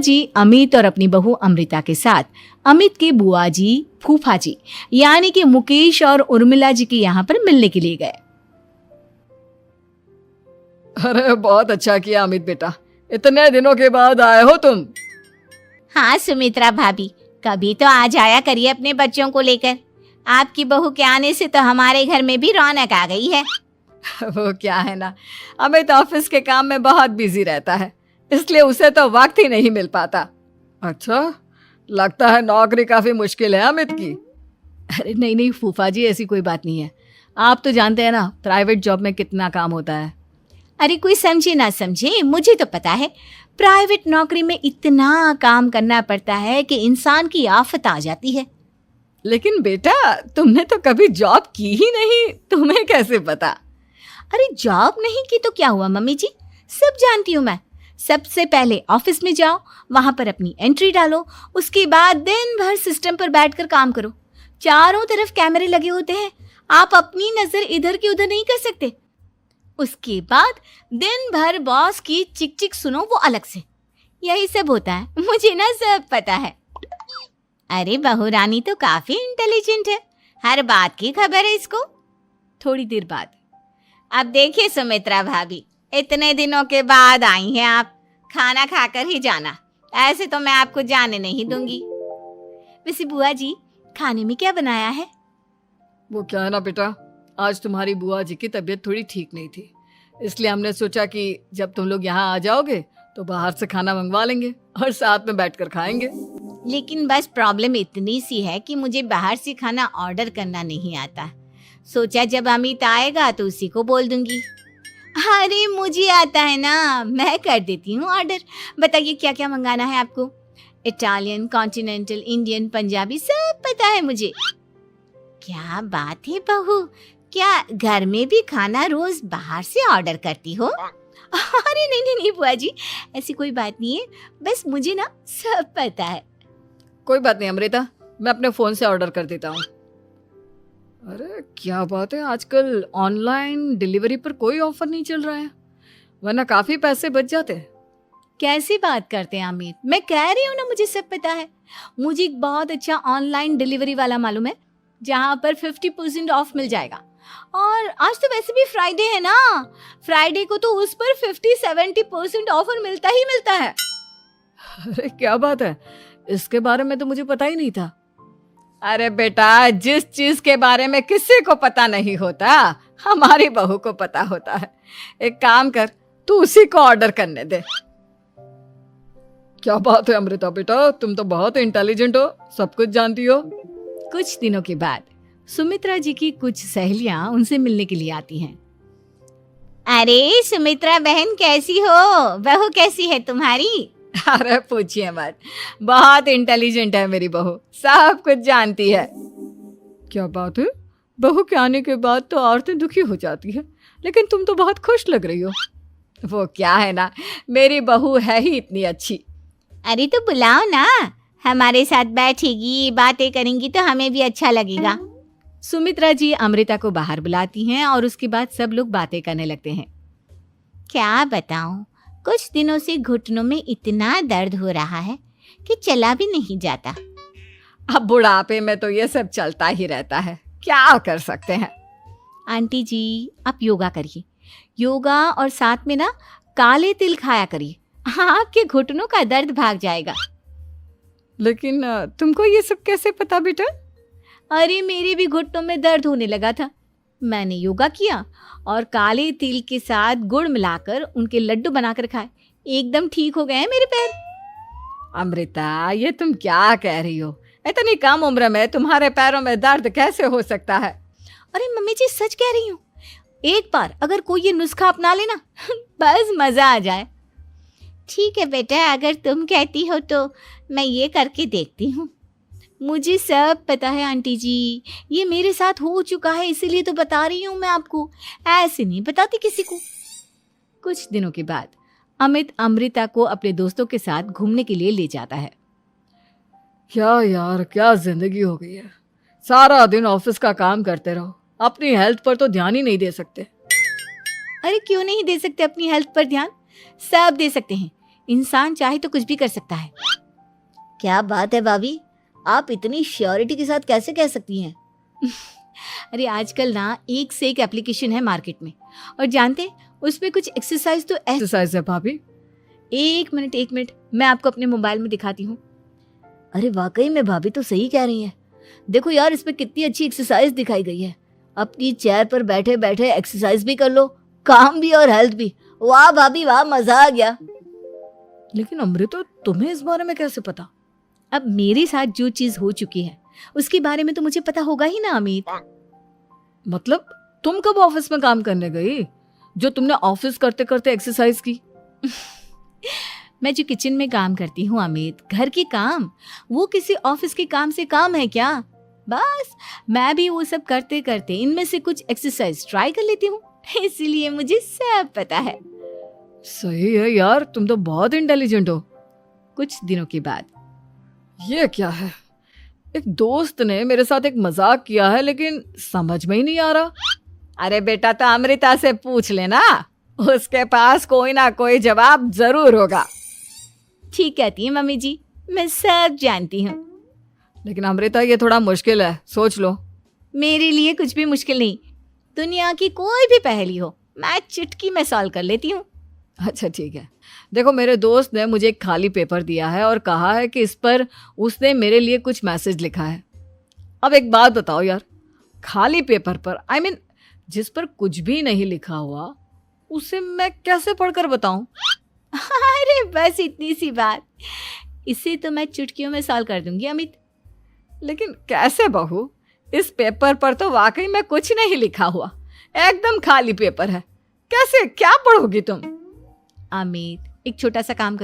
जी अमित और अपनी बहू अमृता के साथ अमित के बुआ जी फूफा जी यानी कि मुकेश और उर्मिला जी के यहाँ पर मिलने के लिए गए। अरे बहुत अच्छा किया अमित बेटा, इतने दिनों के बाद आए हो तुम। हाँ सुमित्रा भाभी, कभी तो आ जाया करिए अपने बच्चों को लेकर। आपकी बहू के आने से तो हमारे घर में भी रौनक आ गई है। वो क्या है ना, अमित ऑफिस के काम में बहुत बिजी रहता है, इसलिए उसे तो वक्त ही नहीं मिल पाता। अच्छा, लगता है नौकरी काफी मुश्किल है अमित की। अरे नहीं नहीं फूफा जी, ऐसी कोई बात नहीं है। आप तो जानते हैं ना प्राइवेट जॉब में कितना काम होता है। अरे कोई समझे ना समझे, मुझे तो पता है प्राइवेट नौकरी में इतना काम करना पड़ता है कि इंसान की आफत आ जाती है। लेकिन बेटा तुमने तो कभी जॉब की ही नहीं, तुम्हें कैसे पता? अरे जॉब नहीं की तो क्या हुआ मम्मी जी, सब जानती हूँ मैं। सबसे पहले ऑफिस में जाओ, वहां पर अपनी एंट्री डालो, उसके बाद दिन भर सिस्टम पर बैठकर काम करो। चारों तरफ कैमरे लगे होते हैं, आप अपनी नजर इधर की उधर नहीं कर सकते। उसके बाद दिन भर बॉस की चिक चिक सुनो, वो अलग से। यही सब होता है, मुझे ना सब पता है। अरे बहू रानी तो काफी इंटेलिजेंट है, हर बात की खबर है इसको। थोड़ी देर बाद अब देखिए सुमित्रा भाभी, इतने दिनों के बाद आई हैं आप, खाना खाकर ही जाना, ऐसे तो मैं आपको जाने नहीं दूंगी। वैसे बुआ जी खाने में क्या बनाया है? वो क्या है ना बेटा, आज तुम्हारी बुआ जी की तबीयत थोड़ी ठीक नहीं थी, इसलिए हमने सोचा कि जब तुम लोग यहाँ आ जाओगे तो बाहर से खाना मंगवा लेंगे और साथ में बैठकर खाएंगे। लेकिन बस प्रॉब्लम इतनी सी है कि मुझे बाहर से खाना ऑर्डर करना नहीं आता। सोचा जब अमित आएगा तो उसी को बोल दूंगी। अरे मुझे आता है ना, मैं कर देती हूँ ऑर्डर। बताइए क्या क्या मंगाना है आपको? इटालियन, कॉन्टिनेंटल, इंडियन, पंजाबी, सब पता है मुझे। क्या बात है बहू, क्या घर में भी खाना रोज बाहर से ऑर्डर करती हो? अरे नहीं नहीं नहीं बुआ जी, ऐसी कोई बात नहीं है, बस मुझे ना सब पता है। कोई बात नहीं अमृता, मैं अपने फोन से ऑर्डर कर देता हूँ। अरे क्या बात है, आजकल ऑनलाइन डिलीवरी पर कोई ऑफर नहीं चल रहा है, वरना काफी पैसे बच जाते। कैसी बात करते हैं अमित, मैं कह रही हूँ ना मुझे सब पता है। मुझे एक बहुत अच्छा ऑनलाइन डिलीवरी वाला मालूम है जहाँ पर 50% ऑफ मिल जाएगा। और आज तो वैसे भी फ्राइडे है ना, फ्राइडे को तो उस पर 50-70% ऑफर मिलता ही मिलता है। अरे क्या बात है, इसके बारे में तो मुझे पता ही नहीं था। अरे बेटा, जिस चीज के बारे में किसी को पता नहीं होता हमारी बहू को पता होता है। एक काम कर, तू उसी को ऑर्डर करने दे। क्या बात है अमृता बेटा, तुम तो बहुत इंटेलिजेंट हो, सब कुछ जानती हो। कुछ दिनों के बाद सुमित्रा जी की कुछ सहेलियां उनसे मिलने के लिए आती हैं। अरे सुमित्रा बहन कैसी हो, बहू कैसी है तुम्हारी? अरे पूछिए मत, बहुत इंटेलिजेंट है मेरी बहू, सब कुछ जानती है। क्या बात है, बहू के आने के बाद तो औरतें दुखी हो जाती है, लेकिन तुम तो बहुत खुश लग रही हो। वो क्या है ना, मेरी बहू है ही इतनी अच्छी। अरे तो बुलाओ ना, हमारे साथ बैठेगी, बातें करेंगी तो हमें भी अच्छा लगेगा। सुमित्रा जी अमृता को बाहर बुलाती हैं और उसके बाद सब लोग बातें करने लगते हैं। क्या बताऊं, कुछ दिनों से घुटनों में इतना दर्द हो रहा है कि चला भी नहीं जाता। अब बुढ़ापे में तो ये सब चलता ही रहता है, क्या कर सकते हैं। आंटी जी आप योगा करिए, योगा और साथ में ना काले तिल खाया करिए, आपके घुटनों का दर्द भाग जाएगा। लेकिन तुमको ये सब कैसे पता बेटा? अरे मेरे भी घुटनों में दर्द होने लगा था, मैंने योगा किया और काले तिल के साथ गुड़ मिलाकर उनके लड्डू बनाकर खाए, एकदम ठीक हो गए हैं मेरे पैर। अमृता ये तुम क्या कह रही हो, इतनी कम उम्र में तुम्हारे पैरों में दर्द कैसे हो सकता है? अरे मम्मी जी सच कह रही हूँ, एक बार अगर कोई ये नुस्खा अपना लेना बस मजा आ जाए। ठीक है बेटा, अगर तुम कहती हो तो मैं ये करके देखती हूँ। मुझे सब पता है आंटी जी, ये मेरे साथ हो चुका है, इसीलिए तो बता रही हूँ मैं आपको, ऐसे नहीं बताती किसी को। कुछ दिनों के बाद अमित अमृता को अपने दोस्तों के साथ घूमने के लिए ले जाता है। क्या यार, क्या जिंदगी हो गई है, सारा दिन ऑफिस का काम करते रहो, अपनी हेल्थ पर तो ध्यान ही नहीं दे सकते। अरे क्यों नहीं दे सकते अपनी हेल्थ पर ध्यान, सब दे सकते हैं। इंसान चाहे तो कुछ भी कर सकता है। क्या बात है भाभी, आप इतनी श्योरिटी के साथ कैसे कह सकती हैं? अरे आजकल ना एक से एक एप्लीकेशन है मार्केट में, और जानते उस पे कुछ एक्सरसाइज तो एक्सरसाइज है भाभी। एक मिनट मैं आपको अपने मोबाइल में दिखाती हूँ। अरे वाकई में भाभी तो सही कह रही हैं। देखो यार, इस पे कितनी अच्छी एक्सरसाइज दिखाई गई है। अपनी चेयर पर बैठे बैठे एक्सरसाइज भी कर लो, काम भी और हेल्थ भी। वाह भाभी वाह, मजा आ गया। लेकिन अमृता, तुम्हें इस बारे में कैसे पता? अब मेरे साथ जो चीज हो चुकी है उसके बारे में तो मुझे पता होगा ही ना अमित। मतलब तुम कब ऑफिस में काम करने गई जो तुमने ऑफिस करते करते एक्सरसाइज की? मैं जो किचन में काम करती हूँ अमित, घर के काम, वो किसी ऑफिस के काम से काम है क्या? बस मैं भी वो सब करते करते इनमें से कुछ एक्सरसाइज ट्राई कर लेती हूँ, इसीलिए मुझे सब पता है। सही है यार, तुम तो बहुत इंटेलिजेंट हो। कुछ दिनों के बाद ये क्या है? एक दोस्त ने मेरे साथ एक मजाक किया है, लेकिन समझ में ही नहीं आ रहा। अरे बेटा, तो अमृता से पूछ लेना, उसके पास कोई ना कोई जवाब जरूर होगा। ठीक कहती है मम्मी जी, मैं सब जानती हूँ। लेकिन अमृता, ये थोड़ा मुश्किल है, सोच लो। मेरे लिए कुछ भी मुश्किल नहीं, दुनिया की कोई भी पहेली हो मैं चुटकी में सॉल्व कर लेती हूँ। अच्छा ठीक है, देखो मेरे दोस्त ने मुझे एक खाली पेपर दिया है और कहा है कि इस पर उसने मेरे लिए कुछ मैसेज लिखा है। अब एक बात बताओ यार, खाली पेपर पर जिस पर कुछ भी नहीं लिखा हुआ, उसे मैं कैसे पढ़कर बताऊं? अरे बस इतनी सी बात, इसे तो मैं चुटकियों में सॉल्व कर दूंगी अमित। लेकिन कैसे बहू? इस पेपर पर तो वाकई में कुछ नहीं लिखा हुआ, एकदम खाली पेपर है। कैसे, क्या पढ़ोगी तुम? अमित, एक छोटा सा काम करो।